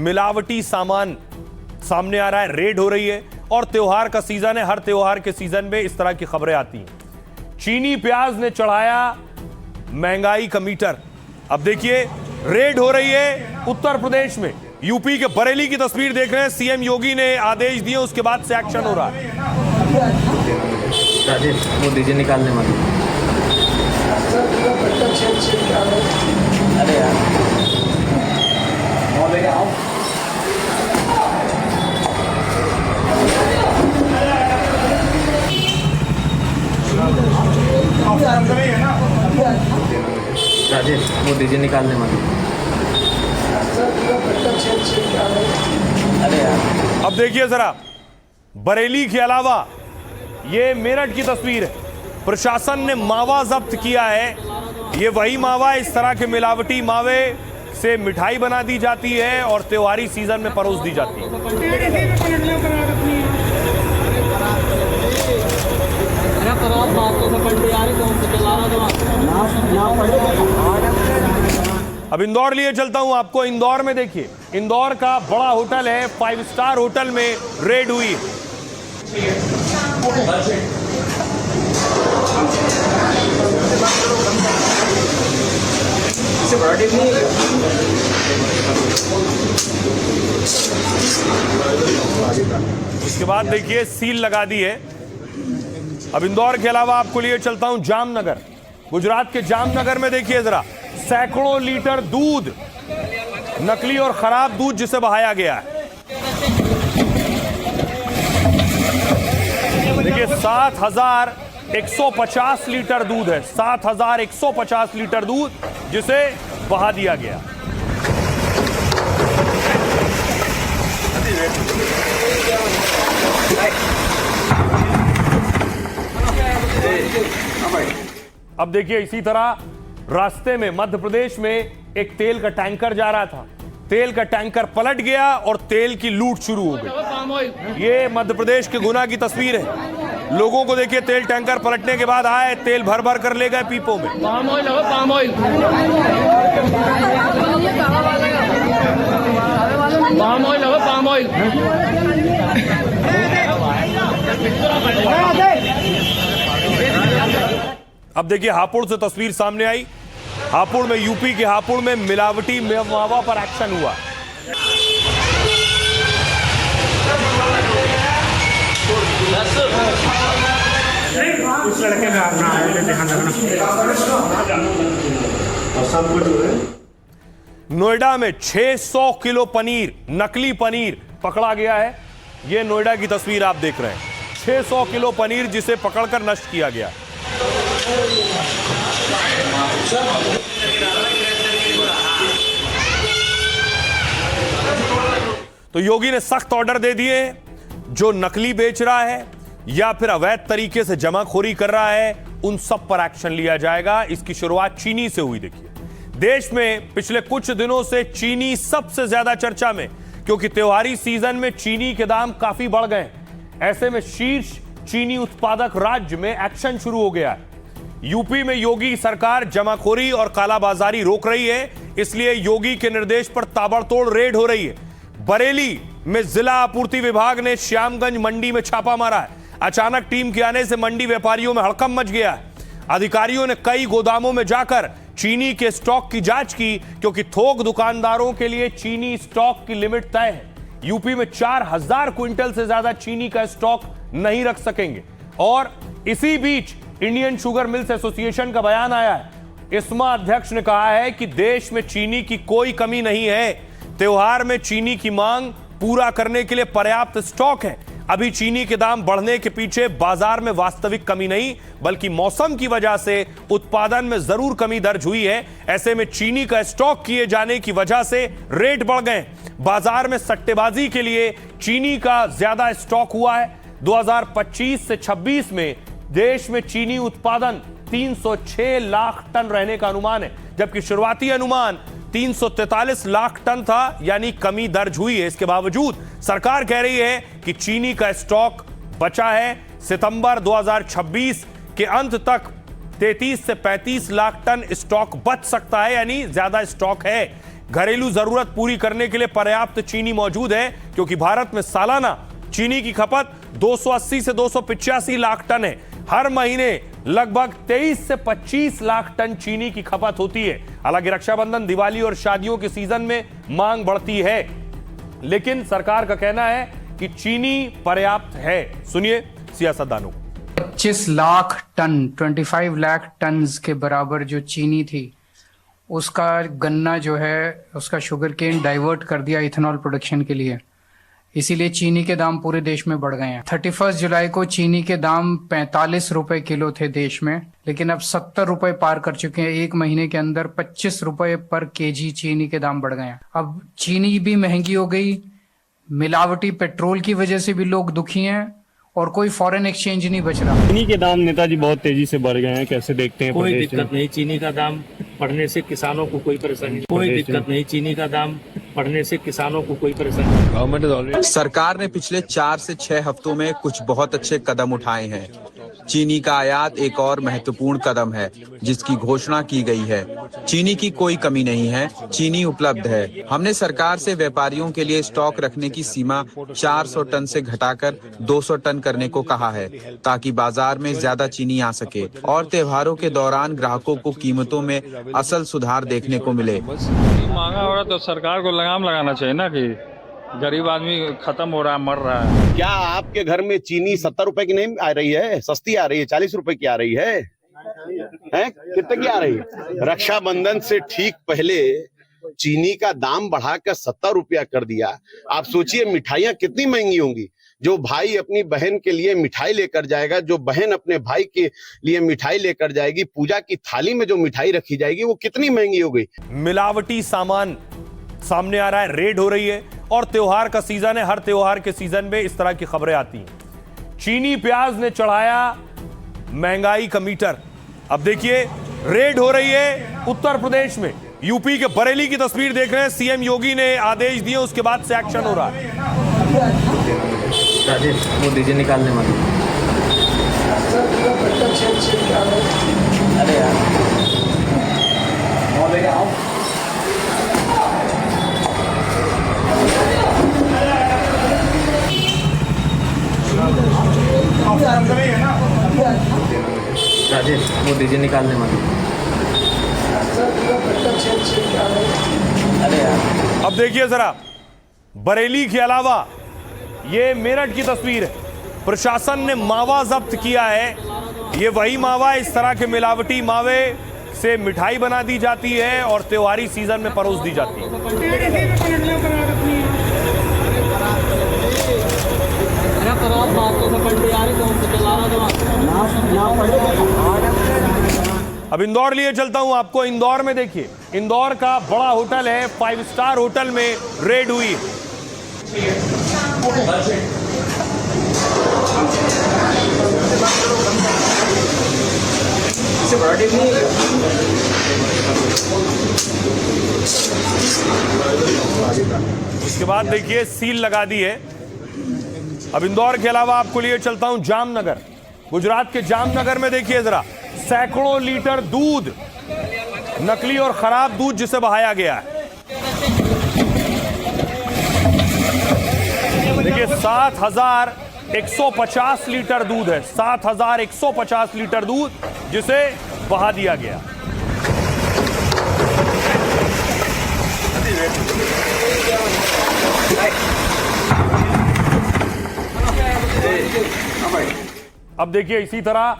मिलावटी सामान सामने आ रहा है, रेड हो रही है। और त्योहार का सीजन है, हर त्योहार के सीजन में इस तरह की खबरें आती हैं। चीनी प्याज ने चढ़ाया महंगाई का मीटर। अब देखिए रेड हो रही है उत्तर प्रदेश में। यूपी के बरेली की तस्वीर देख रहे हैं। सीएम योगी ने आदेश दिए, उसके बाद से एक्शन हो रहा है। राजेश वो दीजिए निकालने वाले। अरे यार राजेश वो दीजिए निकालने वाले। अरे यार अब देखिए जरा, बरेली के अलावा ये मेरठ की तस्वीर है। प्रशासन ने मावा जब्त किया है। ये वही मावा, इस तरह के मिलावटी मावे से मिठाई बना दी जाती है और त्योहारी सीजन में परोस दी जाती है। अब इंदौर लिए चलता हूं आपको। इंदौर में देखिए, इंदौर का बड़ा होटल है, 5 स्टार होटल में रेड हुई है। इसके बाद देखिए सील लगा दी है। अब इंदौर के अलावा आपको लिए चलता हूं जामनगर। गुजरात के जामनगर में देखिए जरा, सैकड़ों लीटर दूध, नकली और खराब दूध जिसे बहाया गया है। देखिए 7,150 लीटर दूध है, 7,150 लीटर दूध जिसे बहा दिया गया। अब देखिए इसी तरह रास्ते में मध्य प्रदेश में एक तेल का टैंकर जा रहा था। तेल का टैंकर पलट गया और तेल की लूट शुरू हो गई। ये मध्य प्रदेश के गुना की तस्वीर है। लोगों को देखिए, तेल टैंकर पलटने के बाद आए, तेल भर भर कर ले गए पीपों में। पाम ऑयल हो, पाम ऑयल, पाम ऑयल हो, पाम ऑयल। अब देखिए हापुड़ से तस्वीर सामने आई। हापुड़ में, यूपी के हापुड़ में मिलावटी मावा पर एक्शन हुआ। उस लड़के का अपना ध्यान रखना। नोएडा में 600 किलो पनीर, नकली पनीर पकड़ा गया है। यह नोएडा की तस्वीर आप देख रहे हैं। 600 किलो पनीर जिसे पकड़कर नष्ट किया गया। तो योगी ने सख्त ऑर्डर दे दिए, जो नकली बेच रहा है या फिर अवैध तरीके से जमाखोरी कर रहा है, उन सब पर एक्शन लिया जाएगा। इसकी शुरुआत चीनी से हुई। देखिए देश में पिछले कुछ दिनों से चीनी सबसे ज्यादा चर्चा में, क्योंकि त्योहारी सीजन में चीनी के दाम काफी बढ़ गए। ऐसे में शीर्ष चीनी उत्पादक राज्य में एक्शन शुरू हो गया है। यूपी में योगी सरकार जमाखोरी और कालाबाजारी रोक रही है, इसलिए योगी के निर्देश पर ताबड़तोड़ रेड हो रही है। बरेली में जिला आपूर्ति विभाग ने श्यामगंज मंडी में छापा मारा है। अचानक टीम के आने से मंडी व्यापारियों में हड़कंप मच गया है। अधिकारियों ने कई गोदामों में जाकर चीनी के स्टॉक की जांच की, क्योंकि थोक दुकानदारों के लिए चीनी स्टॉक की लिमिट तय है। यूपी में 4,000 क्विंटल से ज्यादा चीनी का स्टॉक नहीं रख सकेंगे। और इसी बीच इंडियन शुगर मिल्स एसोसिएशन का बयान आया है। इस्मा अध्यक्ष ने कहा है कि देश में चीनी की कोई कमी नहीं है। त्योहार में चीनी की मांग पूरा करने के लिए पर्याप्त स्टॉक है। अभी चीनी के दाम बढ़ने के पीछे बाजार में वास्तविक कमी नहीं, बल्कि मौसम की वजह से उत्पादन में जरूर कमी दर्ज हुई है। ऐसे में चीनी का स्टॉक किए जाने की वजह से रेट बढ़ गए। बाजार में सट्टेबाजी के लिए चीनी का ज्यादा स्टॉक हुआ है। 2025 से 26 में देश में चीनी उत्पादन 306 लाख टन रहने का अनुमान है, जबकि शुरुआती अनुमान 343 लाख टन था, यानी कमी दर्ज हुई है। इसके बावजूद सरकार कह रही है कि चीनी का स्टॉक बचा है। सितंबर 2026 के अंत तक 33 से 35 लाख टन स्टॉक बच सकता है, यानी ज्यादा स्टॉक है। घरेलू जरूरत पूरी करने के लिए पर्याप्त चीनी मौजूद है, क्योंकि भारत में सालाना चीनी की खपत 280 से 285 लाख टन है। हर महीने लगभग 23 से 25 लाख टन चीनी की खपत होती है। हालांकि रक्षाबंधन, दिवाली और शादियों के सीजन में मांग बढ़ती है, लेकिन सरकार का कहना है कि चीनी पर्याप्त है। सुनिए सियासतदानों को। 25 लाख टन 25 लाख टन के बराबर जो चीनी थी, उसका गन्ना जो है उसका शुगर केन डाइवर्ट कर दिया इथेनॉल प्रोडक्शन के लिए, इसीलिए चीनी के दाम पूरे देश में बढ़ गए हैं। 31 जुलाई को चीनी के दाम 45 रुपए किलो थे देश में, लेकिन अब 70 रुपए पार कर चुके हैं। एक महीने के अंदर 25 रुपए पर केजी चीनी के दाम बढ़ गए हैं। अब चीनी भी महंगी हो गई, मिलावटी पेट्रोल की वजह से भी लोग दुखी हैं, और कोई फॉरेन एक्सचेंज नहीं बच रहा। चीनी के दाम नेताजी बहुत तेजी से बढ़ गए हैं, कैसे देखते हैं? कोई दिक्कत नहीं, चीनी का दाम बढ़ने से किसानों को कोई परेशानी, कोई दिक्कत नहीं, चीनी का दाम बढ़ने से किसानों को कोई परेशानी। सरकार ने पिछले 4 से 6 हफ्तों में कुछ बहुत अच्छे कदम उठाए हैं। चीनी का आयात एक और महत्वपूर्ण कदम है जिसकी घोषणा की गई है। चीनी की कोई कमी नहीं है, चीनी उपलब्ध है। हमने सरकार से व्यापारियों के लिए स्टॉक रखने की सीमा 400 टन से घटाकर 200 टन करने को कहा है, ताकि बाजार में ज्यादा चीनी आ सके और त्योहारों के दौरान ग्राहकों को कीमतों में असल सुधार देखने को मिले। महंगा हो रहा तो सरकार को लगाम लगाना चाहिए ना, कि गरीब आदमी खत्म हो रहा है, मर रहा है। क्या आपके घर में चीनी 70 रुपए की नहीं आ रही है? सस्ती आ रही है, 40 रुपए की आ रही है, हैं? कितने की आ रही है? रक्षाबंधन से ठीक पहले चीनी का दाम बढ़ाकर 70 रुपया कर दिया। आप सोचिए मिठाइयाँ कितनी महंगी होंगी। जो भाई अपनी बहन के लिए मिठाई लेकर जाएगा, जो बहन अपने भाई के लिए मिठाई लेकर जाएगी, पूजा की थाली में जो मिठाई रखी जाएगी वो कितनी महंगी हो गई। मिलावटी सामान सामने आ रहा है, रेड हो रही है, और त्योहार का सीजन है। हर त्योहार के सीजन में इस तरह की खबरें आती हैं। चीनी प्याज ने चढ़ाया महंगाई का मीटर। अब देखिए रेड हो रही है उत्तर प्रदेश में। यूपी के बरेली की तस्वीर देख रहे हैं। सीएम योगी ने आदेश दिए, उसके बाद से एक्शन हो रहा है। राजेश वो दीजिए निकालने वाली। अरे यार राजेश वो दीजिए निकालने वाली। अरे यार अब देखिए जरा, बरेली के अलावा ये मेरठ की तस्वीर है। प्रशासन ने मावा जब्त किया है। ये वही मावा, इस तरह के मिलावटी मावे से मिठाई बना दी जाती है और त्योहारी सीजन में परोस दी जाती है। अब इंदौर लिए चलता हूं आपको। इंदौर में देखिए, इंदौर का बड़ा होटल है, 5 स्टार होटल में रेड हुई। इसके बाद देखिए सील लगा दी है। अब इंदौर के अलावा आपको लिए चलता हूं जामनगर। गुजरात के जामनगर में देखिए जरा, सैकड़ों लीटर दूध, नकली और खराब दूध जिसे बहाया गया है। देखिए 7,150 लीटर दूध है, 7,150 लीटर दूध जिसे बहा दिया गया। अब देखिए इसी तरह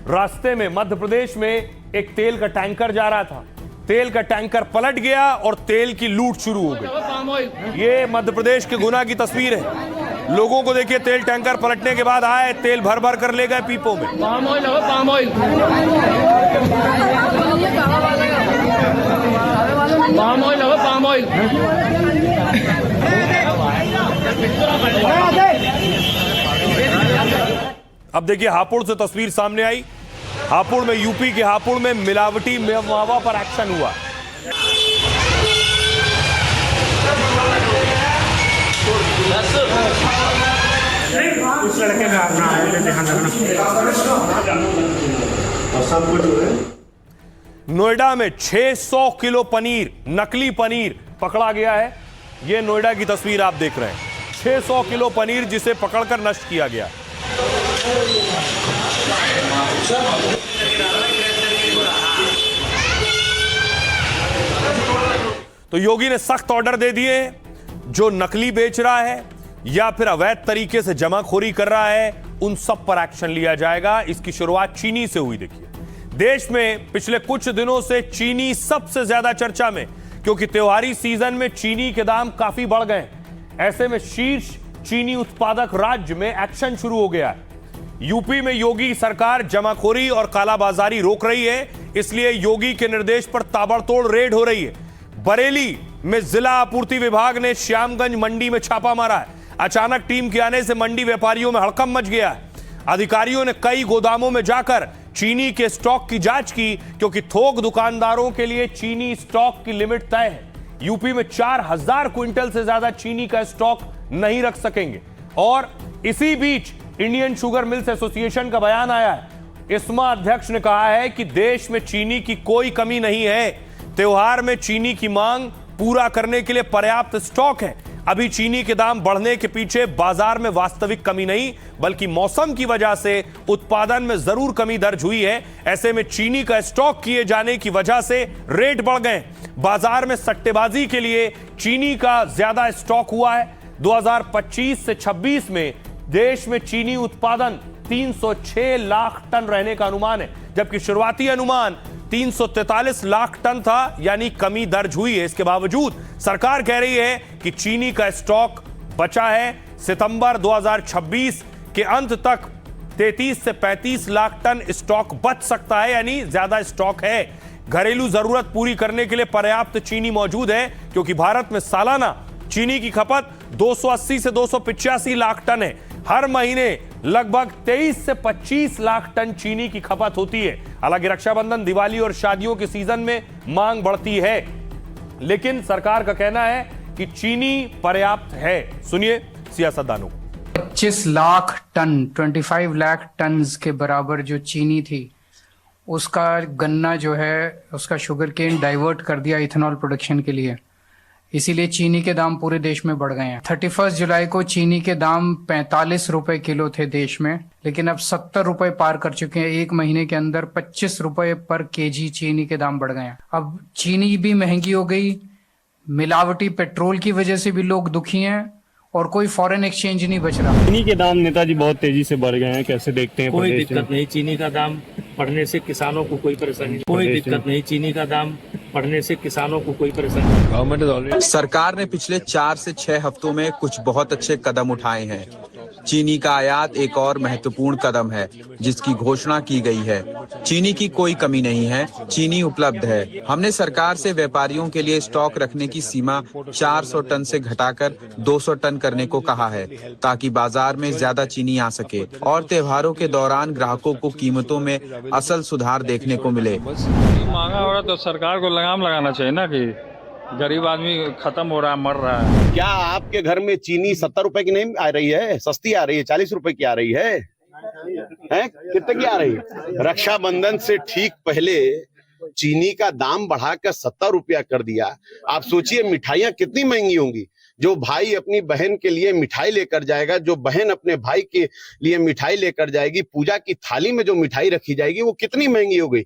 रास्ते में मध्य प्रदेश में एक तेल का टैंकर जा रहा था। तेल का टैंकर पलट गया और तेल की लूट शुरू हो गई। ये मध्य प्रदेश के गुना की तस्वीर है। लोगों को देखिए, तेल टैंकर पलटने के बाद आए, तेल भर भर कर ले गए पीपों में। पाम ऑयल हो, पाम ऑयल, पाम ऑयल हो, पाम ऑयल। अब देखिए हापुड़ से तस्वीर सामने आई। हापुड़ में, यूपी के हापुड़ में मिलावटी मावा पर एक्शन हुआ। उस लड़के का अपना ध्यान रखना। नोएडा में 600 किलो पनीर, नकली पनीर पकड़ा गया है। यह नोएडा की तस्वीर आप देख रहे हैं। 600 किलो पनीर जिसे पकड़कर नष्ट किया गया। तो योगी ने सख्त ऑर्डर दे दिए, जो नकली बेच रहा है या फिर अवैध तरीके से जमाखोरी कर रहा है उन सब पर एक्शन लिया जाएगा। इसकी शुरुआत चीनी से हुई। देखिए, देश में पिछले कुछ दिनों से चीनी सबसे ज्यादा चर्चा में, क्योंकि त्योहारी सीजन में चीनी के दाम काफी बढ़ गए। ऐसे में शीर्ष चीनी उत्पादक राज्य में एक्शन शुरू हो गया है। यूपी में योगी सरकार जमाखोरी और कालाबाजारी रोक रही है, इसलिए योगी के निर्देश पर ताबड़तोड़ रेड हो रही है। बरेली में जिला आपूर्ति विभाग ने श्यामगंज मंडी में छापा मारा है। अचानक टीम के आने से मंडी व्यापारियों में हड़कंप मच गया है। अधिकारियों ने कई गोदामों में जाकर चीनी के स्टॉक की जांच की, क्योंकि थोक दुकानदारों के लिए चीनी स्टॉक की लिमिट तय है। यूपी में 4000 क्विंटल से ज्यादा चीनी का स्टॉक नहीं रख सकेंगे। और इसी बीच इंडियन शुगर मिल्स एसोसिएशन का बयान आया है। इस्मा अध्यक्ष ने कहा है कि देश में चीनी की कोई कमी नहीं है। त्योहार में चीनी की मांग पूरा करने के लिए पर्याप्त स्टॉक है। अभी चीनी के दाम बढ़ने के पीछे बाजार में वास्तविक कमी नहीं, बल्कि मौसम की वजह से उत्पादन में जरूर कमी दर्ज हुई है। ऐसे में चीनी का स्टॉक किए जाने की वजह से रेट बढ़ गए। बाजार में सट्टेबाजी के लिए चीनी का ज्यादा स्टॉक हुआ है। 2025 से 26 में देश में चीनी उत्पादन 306 लाख टन रहने का अनुमान है, जबकि शुरुआती अनुमान 343 लाख टन था, यानी कमी दर्ज हुई है। इसके बावजूद सरकार कह रही है कि चीनी का स्टॉक बचा है। सितंबर 2026 के अंत तक 33 से 35 लाख टन स्टॉक बच सकता है, यानी ज्यादा स्टॉक है। घरेलू जरूरत पूरी करने के लिए पर्याप्त चीनी मौजूद है, क्योंकि भारत में सालाना चीनी की खपत 280 से 285 लाख टन है। हर महीने लगभग 23 से 25 लाख टन चीनी की खपत होती है। हालांकि रक्षाबंधन, दिवाली और शादियों के सीजन में मांग बढ़ती है, लेकिन सरकार का कहना है कि चीनी पर्याप्त है। सुनिए सियासतदानों को। 25 लाख टन 25 लाख टन के बराबर जो चीनी थी, उसका गन्ना जो है उसका शुगर केन डाइवर्ट कर दिया इथेनॉल प्रोडक्शन के लिए। इसीलिए चीनी के दाम पूरे देश में बढ़ गए हैं। 31 जुलाई को चीनी के दाम 45 रुपए किलो थे देश में, लेकिन अब 70 रुपए पार कर चुके हैं। एक महीने के अंदर 25 रुपए पर केजी चीनी के दाम बढ़ गए हैं। अब चीनी भी महंगी हो गई, मिलावटी पेट्रोल की वजह से भी लोग दुखी हैं, और कोई फॉरेन एक्सचेंज नहीं बच रहा। चीनी के दाम नेताजी बहुत तेजी से बढ़ गए हैं, कैसे देखते हैं? कोई दिक्कत नहीं, चीनी का दाम बढ़ने से किसानों को कोई परेशानी, कोई दिक्कत नहीं। चीनी का दाम बढ़ने से किसानों को कोई परेशानी। सरकार ने पिछले 4 से 6 हफ्तों में कुछ बहुत अच्छे कदम उठाए हैं। चीनी का आयात एक और महत्वपूर्ण कदम है, जिसकी घोषणा की गई है। चीनी की कोई कमी नहीं है, चीनी उपलब्ध है। हमने सरकार से व्यापारियों के लिए स्टॉक रखने की सीमा 400 टन से घटाकर 200 टन करने को कहा है, ताकि बाजार में ज्यादा चीनी आ सके और त्योहारों के दौरान ग्राहकों को कीमतों में असल सुधार देखने को मिले। महंगा हो रहा तो सरकार को लगाम लगाना चाहिए ना, कि गरीब आदमी खत्म हो रहा है, मर रहा है। क्या आपके घर में चीनी 70 रुपए की नहीं आ रही है? सस्ती आ रही है, 40 रुपए की आ रही है? हैं? कितने की आ रही है? रक्षाबंधन से ठीक पहले चीनी का दाम बढ़ाकर 70 रुपया कर दिया। आप सोचिए मिठाइयाँ कितनी महंगी होंगी। जो भाई अपनी बहन के लिए मिठाई लेकर जाएगा, जो बहन अपने भाई के लिए मिठाई लेकर जाएगी, पूजा की थाली में जो मिठाई रखी जाएगी वो कितनी महंगी हो गई।